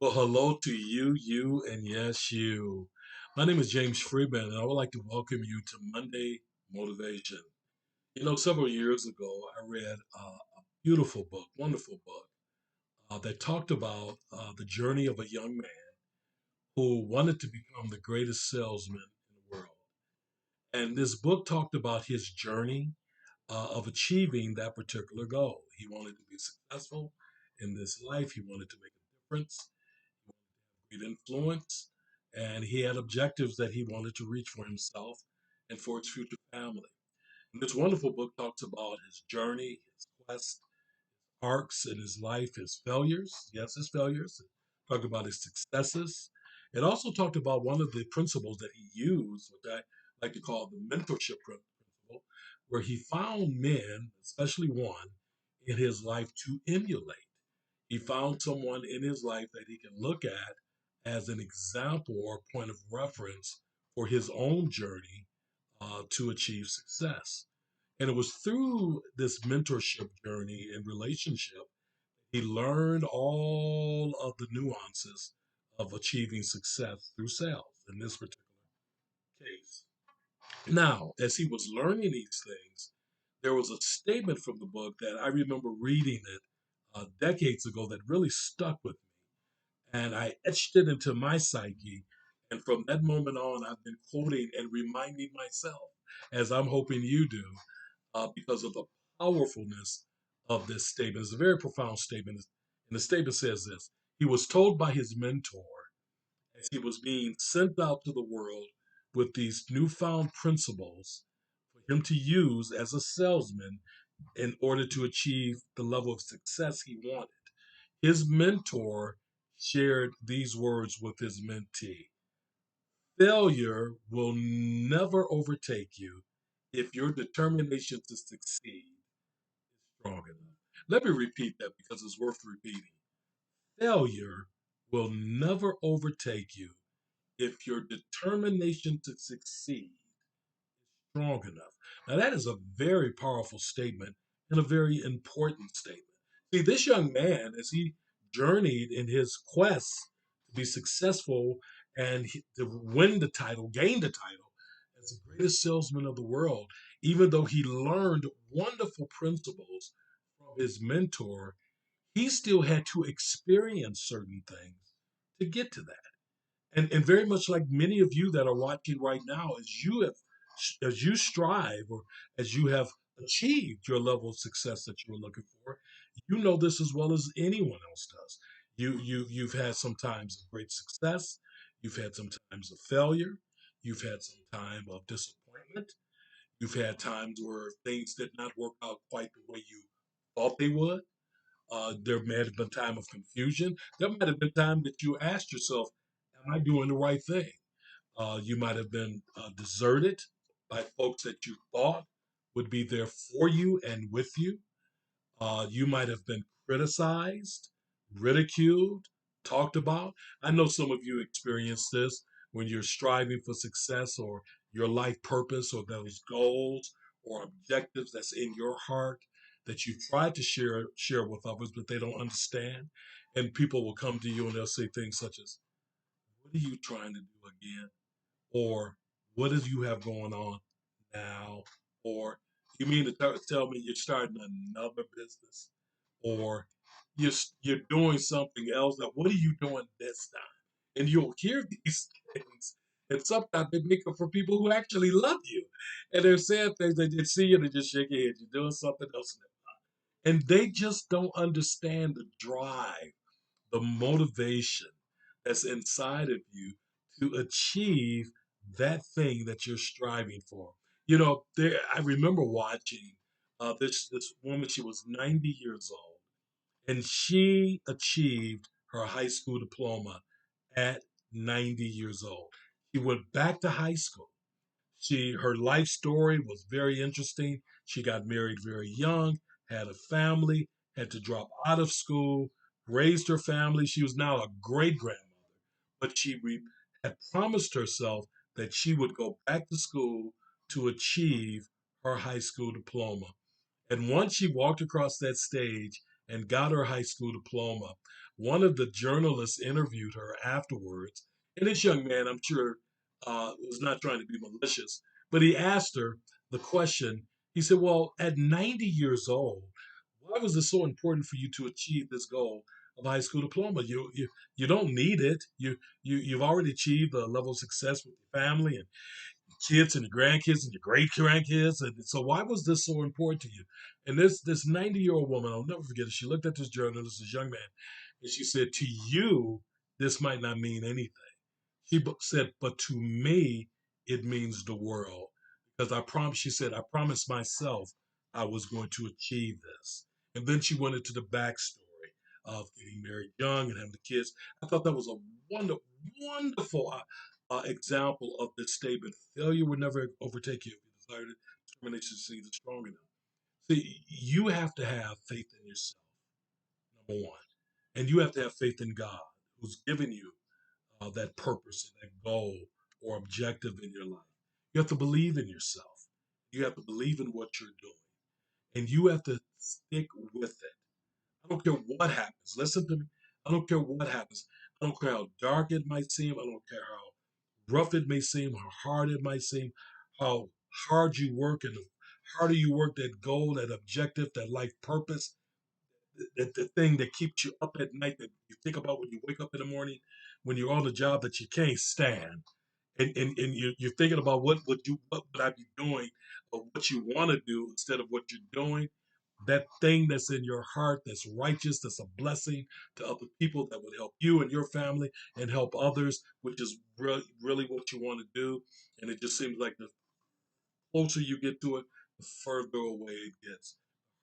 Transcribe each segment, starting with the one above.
Well, hello to you, and yes, you. My name is James Freeman, and I would like to welcome you to Monday Motivation. Several years ago, I read a beautiful book, wonderful book, that talked about the journey of a young man who wanted to become the greatest salesman in the world. And this book talked about his journey of achieving that particular goal. He wanted to be successful in this life, he wanted to make a difference, great influence, and he had objectives that he wanted to reach for himself and for his future family. And this wonderful book talks about his journey, his quest, arcs in his life, his failures, yes, his failures, talked about his successes. It also talked about one of the principles that he used, which I like to call the mentorship principle, where he found men, especially one, in his life to emulate. He found someone in his life that he can look at as an example or point of reference for his own journey to achieve success. And it was through this mentorship journey and relationship he learned all of the nuances of achieving success through sales in this particular case. Now, as he was learning these things, there was a statement from the book that I remember reading it decades ago that really stuck with me. And I etched it into my psyche. And from that moment on, I've been quoting and reminding myself, as I'm hoping you do, because of the powerfulness of this statement. It's a very profound statement. And the statement says this: He was told by his mentor as he was being sent out to the world with these newfound principles for him to use as a salesman in order to achieve the level of success he wanted. His mentor shared these words with his mentee: Failure will never overtake you if your determination to succeed is strong enough. Let me repeat that because it's worth repeating. Failure will never overtake you if your determination to succeed strong enough. Now, that is a very powerful statement and a very important statement. See, this young man, as he journeyed in his quest to be successful and to win the title, gain the title as the greatest salesman of the world, even though he learned wonderful principles from his mentor, he still had to experience certain things to get to that. And very much like many of you that are watching right now, as you strive or as you have achieved your level of success that you were looking for, you know this as well as anyone else does. You've had some times of great success, you've had some times of failure, you've had some time of disappointment, you've had times where things did not work out quite the way you thought they would. There may have been time of confusion. There might have been time that you asked yourself, "Am I doing the right thing?" You might have been deserted by folks that you thought would be there for you and with you. You might have been criticized, ridiculed, talked about. I know some of you experience this when you're striving for success or your life purpose or those goals or objectives that's in your heart that you've tried to share with others, but they don't understand. And people will come to you and they'll say things such as, "What are you trying to do again?" Or "What do you have going on now?" Or "You mean to tell me you're starting another business?" Or you're doing something else. Now, what are you doing this time? And you'll hear these things. And sometimes they make up for people who actually love you. And they're saying things, they just see you and they just shake your head. You're doing something else. And they just don't understand the drive, the motivation that's inside of you to achieve that thing that you're striving for. I remember watching this woman. She was 90 years old, and she achieved her high school diploma at 90 years old. She went back to high school. Her life story was very interesting. She got married very young, had a family, had to drop out of school, raised her family. She was now a great grandmother, but had promised herself that she would go back to school to achieve her high school diploma. And once she walked across that stage and got her high school diploma. One of the journalists interviewed her afterwards, and this young man, I'm sure, was not trying to be malicious, but he asked her the question. He said, "Well, at 90 years old, why was it so important for you to achieve this goal of high school diploma? You don't need it. You've already achieved a level of success with your family and kids and your grandkids and your great grandkids. And so why was this so important to you?" And this 90-year-old woman, I'll never forget it. She looked at this journalist, this young man, and she said, "To you, this might not mean anything." Said, "But to me, it means the world. Because I promise," she said, "I promised myself I was going to achieve this." And then she went into the backstory of getting married young and having the kids. I thought that was a wonderful example of this statement. Failure will never overtake you if you desire to determination to see the strong enough. See, you have to have faith in yourself, number one. And you have to have faith in God, who's given you that purpose and that goal or objective in your life. You have to believe in yourself. You have to believe in what you're doing. And you have to stick with it. I don't care what happens. Listen to me. I don't care what happens. I don't care how dark it might seem. I don't care how rough it may seem, how hard it might seem, how hard you work, and the harder you work that goal, that objective, that life purpose, the thing that keeps you up at night that you think about when you wake up in the morning, when you're on a job that you can't stand, and you're thinking about what would I be doing or what you want to do instead of what you're doing. That thing that's in your heart that's righteous, that's a blessing to other people, that would help you and your family and help others, which is really what you want to do. And it just seems like the closer you get to it, the further away it gets.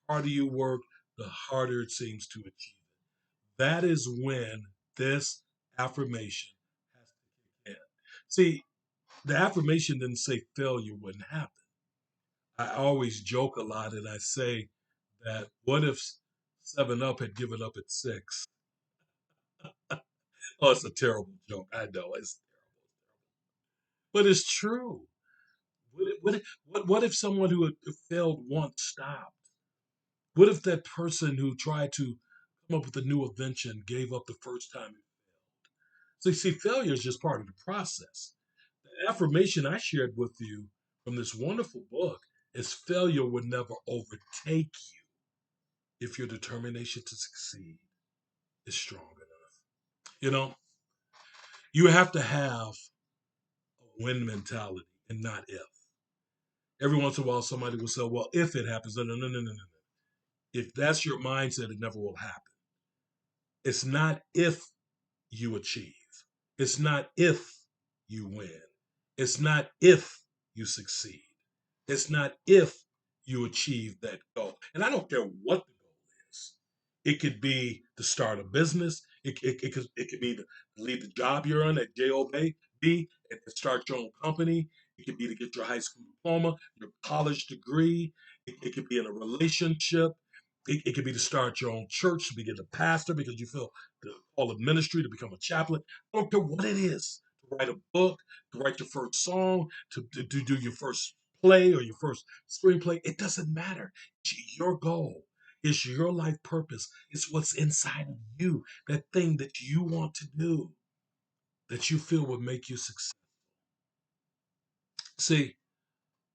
The harder you work, the harder it seems to achieve it. That is when this affirmation has to kick in. See, the affirmation didn't say failure wouldn't happen. I always joke a lot and I say that what if 7 Up had given up at 6? Oh, it's a terrible joke. I know it's terrible, but it's true. What if someone who had failed once stopped? What if that person who tried to come up with a new invention gave up the first time? So you see, failure is just part of the process. The affirmation I shared with you from this wonderful book is failure will never overtake you if your determination to succeed is strong enough. You know, you have to have a win mentality and not if. Every once in a while, somebody will say, "Well, if it happens," no, no, no, no, no, no. If that's your mindset, it never will happen. It's not if you achieve. It's not if you win. It's not if you succeed. It's not if you achieve that goal. And I don't care what the goal is. It could be to start a business. It could be to leave the job you're on at JOB and to start your own company. It could be to get your high school diploma, your college degree. It could be in a relationship. It could be to start your own church, to become a pastor because you feel the call of ministry, to become a chaplain. I don't care what it is. To write a book, to write your first song, to do your first play or your first screenplay. It doesn't matter. It's your goal. It's your life purpose. It's what's inside of you, that thing that you want to do, that you feel will make you successful. See,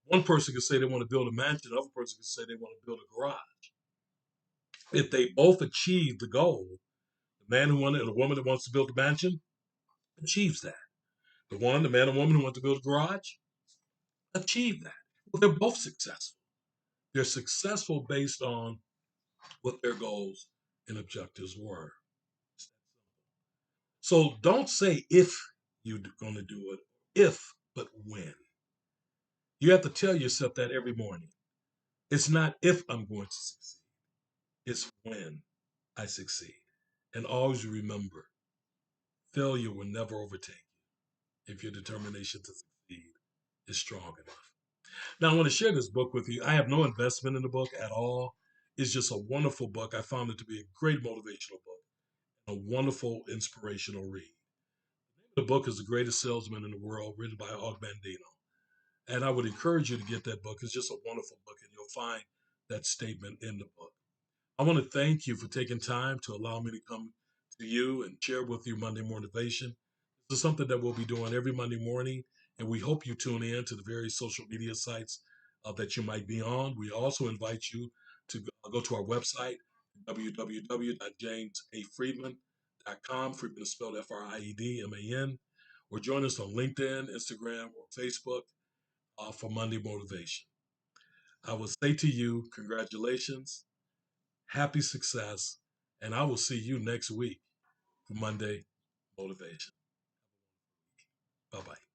one person can say they want to build a mansion, another person can say they want to build a garage. If they both achieve the goal, the man who wanted, the woman that wants to build a mansion achieves that. The man and woman who want to build a garage, achieve that. Well, they're both successful. They're successful based on what their goals and objectives were. So don't say if you're going to do it, if, but when. You have to tell yourself that every morning. It's not if I'm going to succeed, it's when I succeed. And always remember, failure will never overtake you if your determination to succeed is strong enough. Now, I want to share this book with you. I have no investment in the book at all. It's just a wonderful book. I found it to be a great motivational book, a wonderful inspirational read. The book is The Greatest Salesman in the World, written by Og Mandino. And I would encourage you to get that book. It's just a wonderful book, and you'll find that statement in the book. I want to thank you for taking time to allow me to come to you and share with you Monday Motivation. This is something that we'll be doing every Monday morning, and we hope you tune in to the various social media sites that you might be on. We also invite you to go to our website, www.jamesafriedman.com. Friedman is spelled Friedman, or join us on LinkedIn, Instagram, or Facebook for Monday Motivation. I will say to you, congratulations, happy success, and I will see you next week for Monday Motivation. Bye bye.